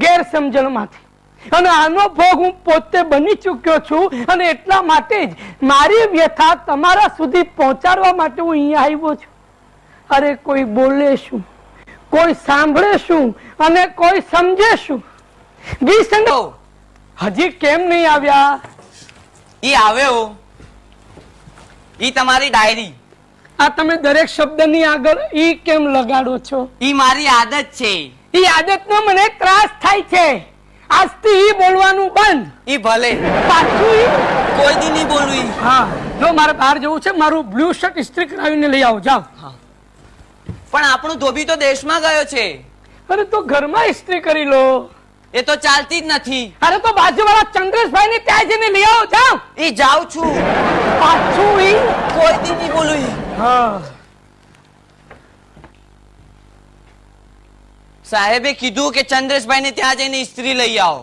ગેરસમજણમાંથી, અને આનો ભોગ હું પોતે બની ચૂક્યો છું, અને એટલા માટે જ મારી વ્યથા તમારા સુધી પહોંચાડવા માટે હું અહીંયા આવ્યો છું. અરે કોઈ બોલે શું, કોઈ સાંભળે શું, અને કોઈ સમજે શું? હજી કેમ નહીં આવ્યા? ઈ આવ્યો. ઈ તમારી ડાયરી. આ તમે દરેક શબ્દની આગળ ઈ કેમ લગાડો છો? ઈ મારી આદત છે. ઈ આદતનો મને ત્રાસ થાય છે. આજથી ઈ બોલવાનું બંધ. ઈ ભલે પાછું ઈ કોઈ દી નહીં બોલવું. હા, જો મારે બહાર જવું છે, મારું બ્લુ શર્ટ ઇસ્ત્રી કરાવીને લઈ આવો, જાઓ. પણ આપણું ધોબી તો દેશમાં ગયો છે. અરે તો ઘરમાં ઇસ્ત્રી કરી લો. એ તો ચાલતી જ નથી. અરે તો બાજુવાળા ચંદ્રેશભાઈ ને ત્યાં જઈને લઈ આવો, જાઓ. ઈ જાઉં છું. પાછું ઈ કોઈ દી નહીં બોલું. હા, સાહેબે કીધું કે ચંદ્રેશભાઈ ને ત્યાં જઈને ઇસ્ત્રી લઈ આવો,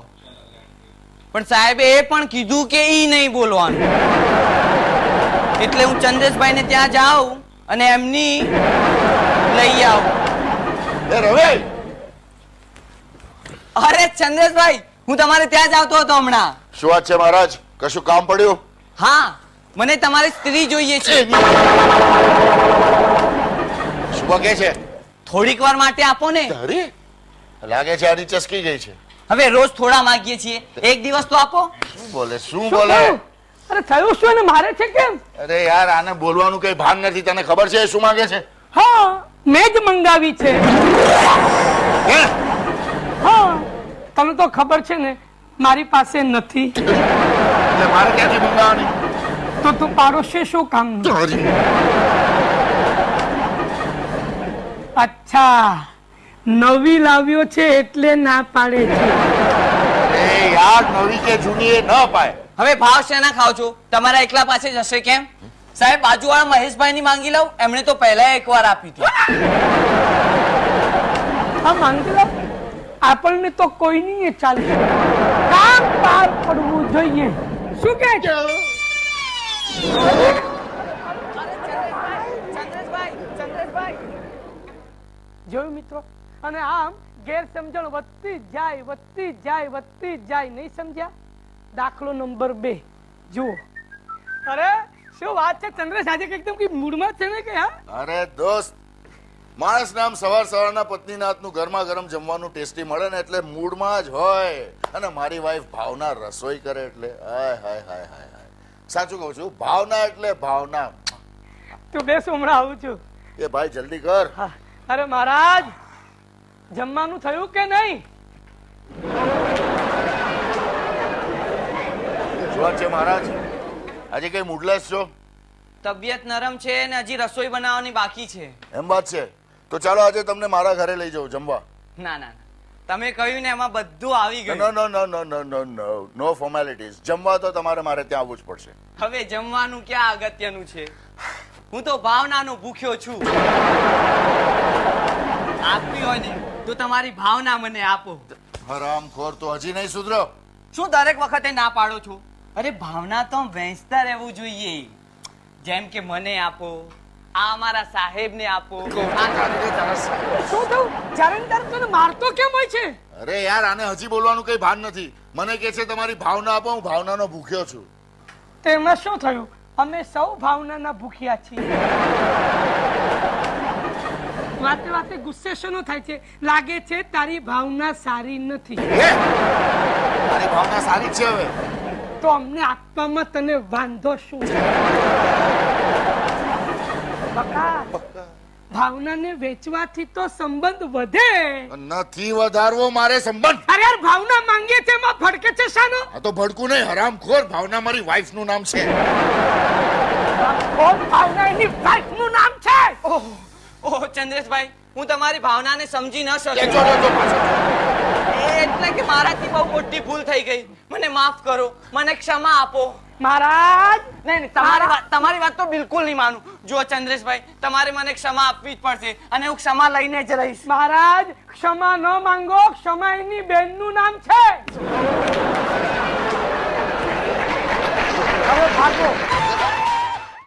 પણ સાહેબે એ પણ કીધું કે ઈ નહીં બોલવાનું. એટલે હું ચંદ્રેશભાઈ ને ત્યાં જાઉં અને એમની લઈ આવું. અરે ચંદ્રેશભાઈ, હું તમારે ત્યાં જ આવતો હતો હમણાં. શું વાત છે મહારાજ? કશું કામ પડ્યું? હા, મને તમારી સ્ત્રી જોઈએ છે. શું કે છે? થોડીક વાર માટે આપો ને. અરે લાગે છે આની ચસકી ગઈ છે. હવે રોજ થોડા માંગીએ છીએ, એક દિવસ તો આપો. શું બોલે, શું બોલે? અરે થયું શું? અને મારે છે કેમ? અરે યાર, આને બોલવાનું કઈ ભાન નથી. તને ખબર છે શું માંગે છે? હા, મેં જ મંગાવી છે. હા, તમને તો ખબર છે ને મારી પાસે નથી. એટલે મારે ક્યાંથી મંગાવવાની? તો તું પાડોશી શું કામ? અચ્છા, નવી લાવ્યો છે એટલે ના પાડે છે. અરે યાર, નવી કે જૂની એ ન પાય. હવે ભાવ શેના ખાવ છો? તમારા એકલા પાસે જ હશે કેમ? સાહેબ, બાજુવાળા મહેશભાઈ ની માંગી લઉં, એમણે તો પહેલા એકવાર આપી હતી. હા, માંગી લો. આપણને તો કોઈ નહીં ચાલશે. કામ પાર પડવું જોઈએ. શું કે છે? જોયું મિત્રો? અને આમ ગેરસમજણ વધતી જાય, વધતી જાય, વધતી જાય. નહીં સમજ્યા? દાખલો નંબર 2 જુઓ. અરે શું વાત છે ચંદ્રેશ, આજે એકદમ કે મૂડમાં છે ને કે? હા, અરે દોસ્ત, માણસ નામ સવાર સવારના પત્નીના હાથનું ગરમા ગરમ જમવાનું ટેસ્ટી મળે ને એટલે મૂડમાં જ હોય. અને મારી વાઈફ ભાવના રસોઈ કરે એટલે હાય હાય હાય હાય હાય. સાચું કહું છું, ભાવના એટલે ભાવના. તું બેસ, હમણાં આવું છું. એ ભાઈ જલ્દી કર. અરે મહારાજ, જમવાનું થયું કે નહીં? શું છે મહારાજ, આજે કઈ મૂડલેસ છો? તબિયત નરમ છે ને હજી રસોઈ બનાવવાની બાકી છે. એમ વાત છે? તો ચાલો આજે તમને મારા ઘરે લઈ જાઉં જમવા. ના ના, તમે કહ્યું ને એમાં બધું આવી ગયું. નો નો નો નો નો નો નો નો ફોર્મેલિટીઝ. જમવા તો તમારે મારે ત્યાં આવવું જ પડશે. હવે જમવાનું ક્યાં અગત્યનું છે? હું તો ભાવનાનો ભૂખ્યો છું. આપવી હોય ને તો તમારી ભાવના મને આપો. હરામખોર, તો હજી નહીં સુધરો? શું દરેક વખતે ના પાડો છો? અરે ભાવના તો વહેંચતા રહેવું જોઈએ. જેમ કે મને આપો, આ અમારા સાહેબને આપો. શું થયું? જ્યારે ને ત્યારે તને મારતો કેમ હોય છે? અરે યાર, આને હજી બોલવાનું કઈ ભાન નથી. મને કે છે તમારી ભાવના આપો, હું ભાવનાનો ભૂખ્યો છું. તેમાં શું થયું? અમે સૌ ભાવનાના ભૂખ્યા છીએ. વાતે વાતે ગુસ્સે શેનો થાય છે? લાગે છે તારી ભાવના સારી નથી. મારી ભાવના સારી છે. હવે તો અમને આપવામાં તને વાંધો શું છે? ભાવનાને વેચવાથી તો સંબંધ વધે નથી. વધારવો મારે સંબંધ. અરે યાર, ભાવના માંગીએ છે એમાં ભડકે છે શાનો? આ તો ભડકું નહીં, હરામખોર. ભાવના મારી વાઈફ નું નામ છે. ભાવના એની વાઈફ નું નામ છે? ઓહ ચંદ્રેશભાઈ, હું તમારી ભાવનાને સમજી ન શક્યો. એટલે કે મારાથી બહુ મોટી ભૂલ થઈ ગઈ. મને માફ કરો, મને ક્ષમા આપો. મહારાજ, નહીં, તમારી વાત તો બિલકુલ નહીં માનું. જો ચંદ્રેશભાઈ, તમારે મને ક્ષમા આપવી જ પડશે અને હું ક્ષમા લઈને જ રહીશ. મહારાજ, ક્ષમા ન માંગો. ક્ષમા એની બેન નું નામ છે. હવે ભાગો.